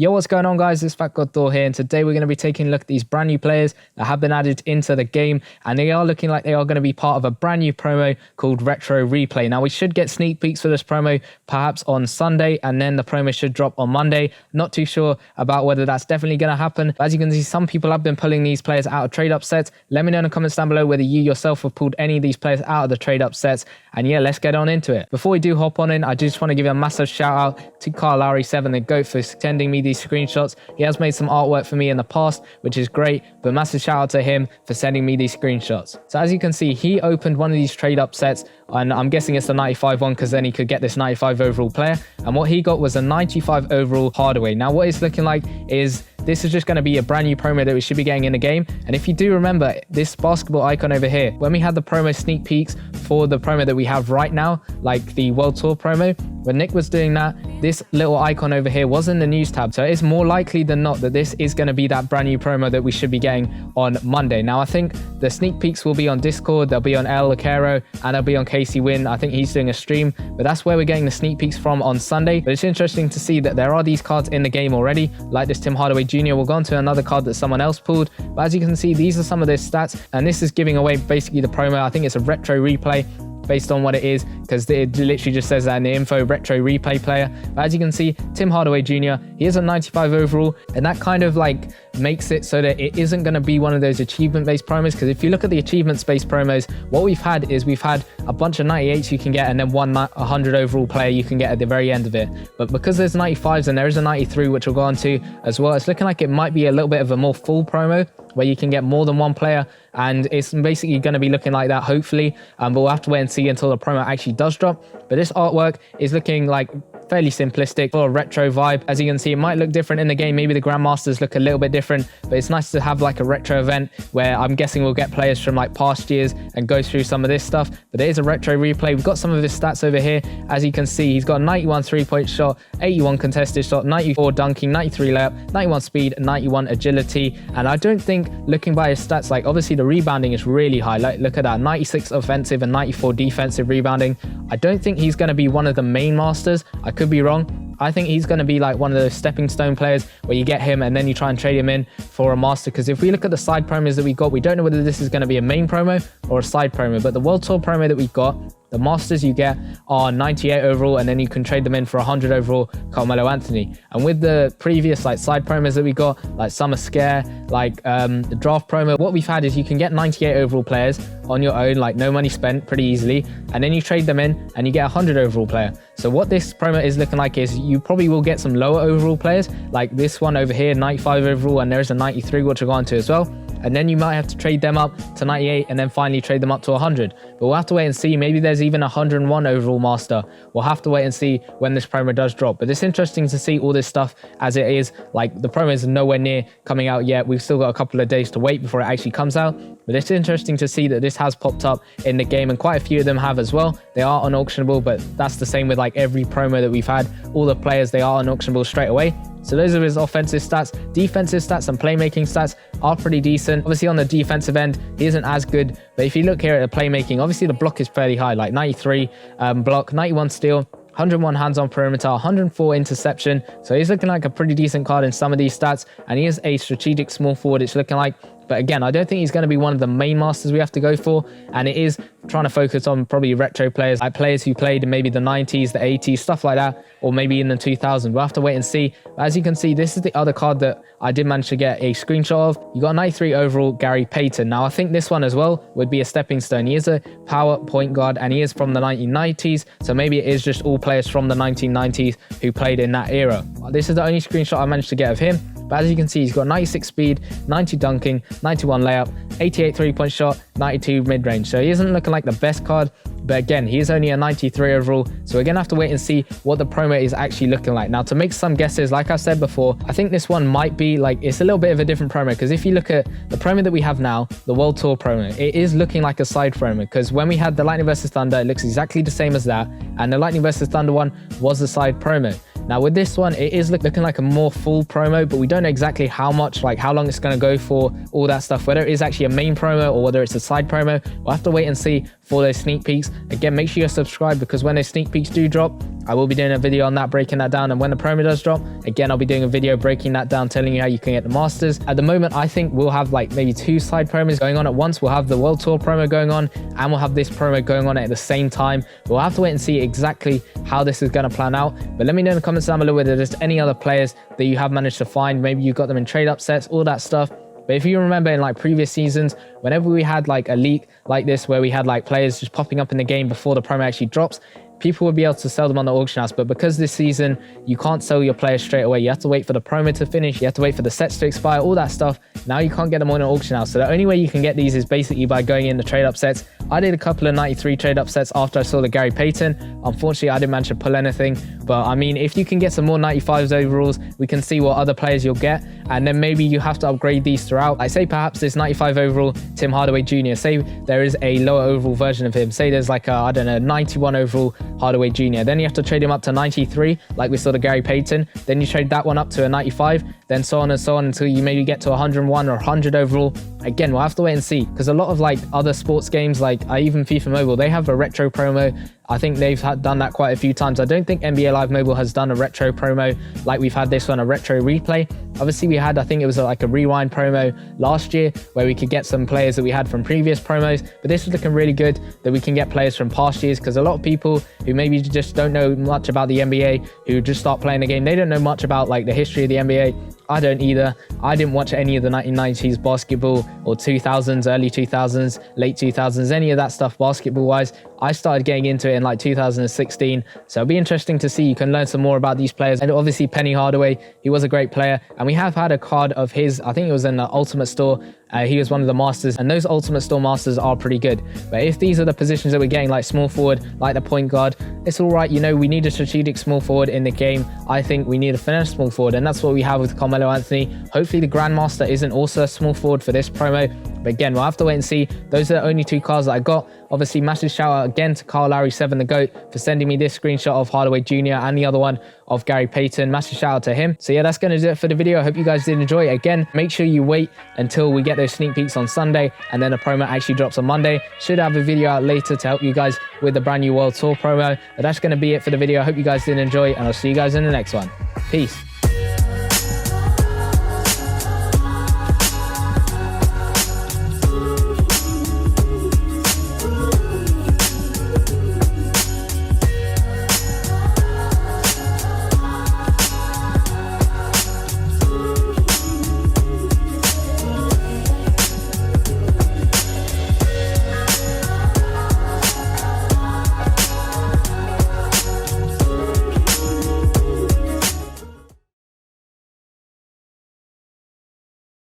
Yo, what's going on, guys? It's Fat God Thor here, and today we're going to be taking a look at these brand new players that have been added into the game, and they are looking like they are going to be part of a brand new promo called Retro Replay. Now, we should get sneak peeks for this promo perhaps on Sunday, and then the promo should drop on Monday. Not too sure about whether that's definitely going to happen. But as you can see, some people have been pulling these players out of trade-up sets. Let me know in the comments down below whether you yourself have pulled any of these players out of the trade-up sets, and yeah, let's get on into it. Before we do hop on in, I just want to give a massive shout out to Carl Lowry7, the GOAT, for sending me these screenshots. He has made some artwork for me in the past, which is great, but massive shout out to him for sending me these screenshots. So as you can see, he opened one of these trade up sets, and I'm guessing it's the 95 one because then he could get this 95 overall player, and what he got was a 95 overall Hardaway. Now what it's looking like is this is just going to be a brand new promo that we should be getting in the game. And if you do remember this basketball icon over here, when we had the promo sneak peeks for the promo that we have right now, like the World Tour promo, when Nick was doing that, this little icon over here was in the news tab. So it's more likely than not that this is going to be that brand new promo that we should be getting on Monday. Now I think the sneak peeks will be on Discord, they'll be on El Lacero, and they'll be on Casey Wynn. I think he's doing a stream, but that's where we're getting the sneak peeks from on Sunday. But it's interesting to see that there are these cards in the game already, like this Tim Hardaway Jr. We'll go on to another card that someone else pulled, but as you can see, these are some of their stats, and this is giving away basically the promo. I think it's a retro replay based on what it is, because it literally just says that in the info, retro replay player. But as you can see, Tim Hardaway Jr., he is a 95 overall, and that kind of like makes it so that it isn't going to be one of those achievement based promos, because if you look at the achievements based promos, what we've had is we've had a bunch of 98s you can get, and then 100 overall player you can get at the very end of it. But because there's 95s and there is a 93 which we'll go on to as well, it's looking like it might be a little bit of a more full promo where you can get more than one player, and it's basically going to be looking like that hopefully, but we'll have to wait and see until the promo actually does drop. But this artwork is looking like fairly simplistic, or a retro vibe. As you can see, it might look different in the game, maybe the Grandmasters look a little bit different, but it's nice to have like a retro event where I'm guessing we'll get players from like past years and go through some of this stuff. But it is a retro replay. We've got some of his stats over here. As you can see, he's got a 91 3-point shot, 81 contested shot, 94 dunking, 93 layup, 91 speed, 91 agility. And I don't think, looking by his stats, like obviously the rebounding is really high. Like look at that, 96 offensive and 94 defensive rebounding. I don't think he's going to be one of the main masters. I could be wrong. I think he's going to be like one of those stepping stone players where you get him and then you try and trade him in for a master. Because if we look at the side promos that we got, we don't know whether this is going to be a main promo or a side promo. But the World Tour promo that we've got, the masters you get are 98 overall, and then you can trade them in for 100 overall Carmelo Anthony. And with the previous like side promos that we got, like Summer Scare, like the draft promo, what we've had is you can get 98 overall players on your own, like no money spent, pretty easily, and then you trade them in and you get a 100 overall player. So what this promo is looking like is you probably will get some lower overall players, like this one over here, 95 overall, and there's a 93 which we'll go on to as well. And then you might have to trade them up to 98 and then finally trade them up to 100. But we'll have to wait and see. Maybe there's even a 101 overall master. We'll have to wait and see when this promo does drop. But it's interesting to see all this stuff as it is. Like the promo is nowhere near coming out yet. We've still got a couple of days to wait before it actually comes out. But it's interesting to see that this has popped up in the game, and quite a few of them have as well. They are unauctionable, but that's the same with like every promo that we've had. All the players, they are unauctionable straight away. So those are his offensive stats. Defensive stats and playmaking stats are pretty decent. Obviously on the defensive end, he isn't as good. But if you look here at the playmaking, obviously the block is fairly high, like 93 block, 91 steal, 101 hands on perimeter, 104 interception. So he's looking like a pretty decent card in some of these stats. And he is a strategic small forward, it's looking like. But again, I don't think he's going to be one of the main masters we have to go for. And it is trying to focus on probably retro players, like players who played in maybe the 90s, the 80s, stuff like that, or maybe in the 2000s. We'll have to wait and see. But as you can see, this is the other card that I did manage to get a screenshot of. You got a 93 overall Gary Payton. Now, I think this one as well would be a stepping stone. He is a power point guard, and he is from the 1990s. So maybe it is just all players from the 1990s who played in that era. This is the only screenshot I managed to get of him. But as you can see, he's got 96 speed, 90 dunking, 91 layup, 88 3-point shot, 92 mid-range. So he isn't looking like the best card, but again, he is only a 93 overall. So we're going to have to wait and see what the promo is actually looking like. Now, to make some guesses, like I said before, I think this one might be like, it's a little bit of a different promo, because if you look at the promo that we have now, the World Tour promo, it is looking like a side promo, because when we had the Lightning versus Thunder, it looks exactly the same as that, and the Lightning versus Thunder one was the side promo. Now with this one, it is looking like a more full promo, but we don't know exactly how much, like how long it's going to go for, all that stuff, whether it is actually a main promo or whether it's a side promo. We'll have to wait and see for those sneak peeks. Again, make sure you're subscribed, because when those sneak peeks do drop, I will be doing a video on that, breaking that down. And when the promo does drop, again, I'll be doing a video breaking that down, telling you how you can get the Masters. At the moment, I think we'll have like maybe 2 side promos going on at once. We'll have the World Tour promo going on, and we'll have this promo going on at the same time. We'll have to wait and see exactly how this is going to plan out. But let me know in the comments down below whether there's any other players that you have managed to find. Maybe you got them in trade upsets, all that stuff. But if you remember in like previous seasons, whenever we had like a leak like this where we had like players just popping up in the game before the promo actually drops, people would be able to sell them on the auction house. But because this season you can't sell your players straight away, you have to wait for the promo to finish, you have to wait for the sets to expire, all that stuff. Now you can't get them on an auction house. So the only way you can get these is basically by going in the trade upsets. I did a couple of 93 trade upsets after I saw the Gary Payton. Unfortunately, I didn't manage to pull anything. But I mean, if you can get some more 95s overalls, we can see what other players you'll get. And then maybe you have to upgrade these throughout. Like say perhaps this 95 overall Tim Hardaway Jr. Say there is a lower overall version of him. Say there's like a, I don't know, 91 overall Hardaway Jr. Then you have to trade him up to 93, like we saw the Gary Payton. Then you trade that one up to a 95, then so on and so on until you maybe get to 101 or 100 overall. Again, we'll have to wait and see, because a lot of like other sports games, like even FIFA Mobile, they have a retro promo. I think they've done that quite a few times. I don't think NBA Live Mobile has done a retro promo like we've had this one, a retro replay. Obviously we had, I think it was like a rewind promo last year where we could get some players that we had from previous promos, but this is looking really good that we can get players from past years, because a lot of people who maybe just don't know much about the NBA, who just start playing the game, they don't know much about like the history of the NBA. I don't either. I didn't watch any of the 1990s basketball or 2000s, early 2000s, late 2000s, any of that stuff basketball wise. I started getting into it in like 2016. So it'll be interesting to see. You can learn some more about these players. And obviously Penny Hardaway, he was a great player. And we have had a card of his, I think it was in the Ultimate Store. He was one of the Masters, and those Ultimate Store Masters are pretty good. But if these are the positions that we're getting, like small forward, like the point guard, it's all right. You know, we need a strategic small forward in the game. I think we need a finesse small forward, and that's what we have with Carmelo Anthony. Hopefully the Grandmaster isn't also a small forward for this promo. But again, we'll have to wait and see. Those are the only 2 cards that I got. Obviously, massive shout out again to Carl Lowry 7 the GOAT for sending me this screenshot of Hardaway Jr. and the other one of Gary Payton. Massive shout out to him. So yeah, that's going to do it for the video. I hope you guys did enjoy it. Again, make sure you wait until we get those sneak peeks on Sunday, and then the promo actually drops on Monday. Should have a video out later to help you guys with the brand new World Tour promo. But that's going to be it for the video. I hope you guys did enjoy, and I'll see you guys in the next one. Peace.